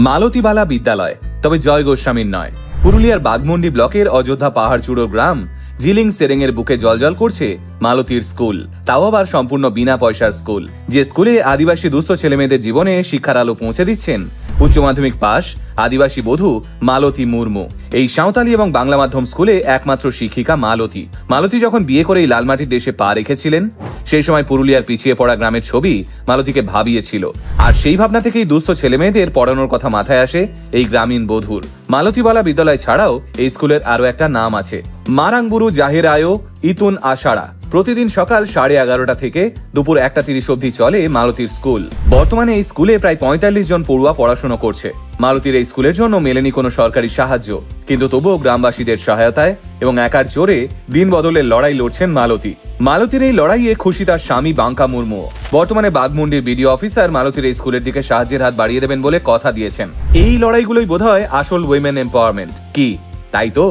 মালতীবালা বিদ্যালয়, তবে জয় গোস্বামীর নয়। পুরুলিয়ার বাঘমুন্ডি ব্লকের অযোধ্যা পাহাড়চূড়ো গ্রাম জিলিং সেরেঙের বুকে জলজল করছে মালতীর স্কুল, তাও আবার সম্পূর্ণ বিনা পয়সার স্কুল। যে স্কুলে আদিবাসী দুস্থ ছেলেমেয়েদের জীবনে শিক্ষার আলো পৌঁছে দিচ্ছেন উচ্চ মাধ্যমিক পাশ আদিবাসী বধূ মালতী মুর্মু। এই সাঁওতালি এবং বাংলা মাধ্যম স্কুলে একমাত্র শিক্ষিকা মালতী। মালতী যখন বিয়ে করে এই লালমাটির দেশে পা রেখেছিলেন, সেই সময় পুরুলিয়ার পিছিয়ে পড়া গ্রামের ছবি মালতীকে ভাবিয়েছিল। আর সেই ভাবনা থেকেই দুস্থ ছেলেমেয়েদের পড়ানোর কথা মাথায় আসে এই গ্রামীণ বধূর। মালতীবালা বিদ্যালয় ছাড়াও এই স্কুলের আরো একটা নাম আছে, মারাংবুরু জাহের আয়ো ইতুন আষাঢ়া। প্রতিদিন সকাল 11:30 থেকে দুপুর 1:30 অবধি চলে মালতীর স্কুল। বর্তমানে এই স্কুলে প্রায় 45 জন পড়ুয়া পড়াশোনা করছে। মালতীর এই স্কুলের জন্য মেলেনি কোনো সরকারি সাহায্য, কিন্তু তবুও গ্রামবাসীদের সহায়তায় এবং একার জোরে দিন বদলের লড়াই লড়ছেন মালতী। মালতীর এই লড়াইয়ে খুশি তার স্বামী বাঙ্কা মুর্মু। বর্তমানে বাঘমুন্ডির বিডিও অফিসার মালতীর এই স্কুলের দিকে সাহায্যের হাত বাড়িয়ে দেবেন বলে কথা দিয়েছেন। এই লড়াইগুলোই বোধহয় আসল উইমেন এম্পাওয়ারমেন্ট। কি তাই তো?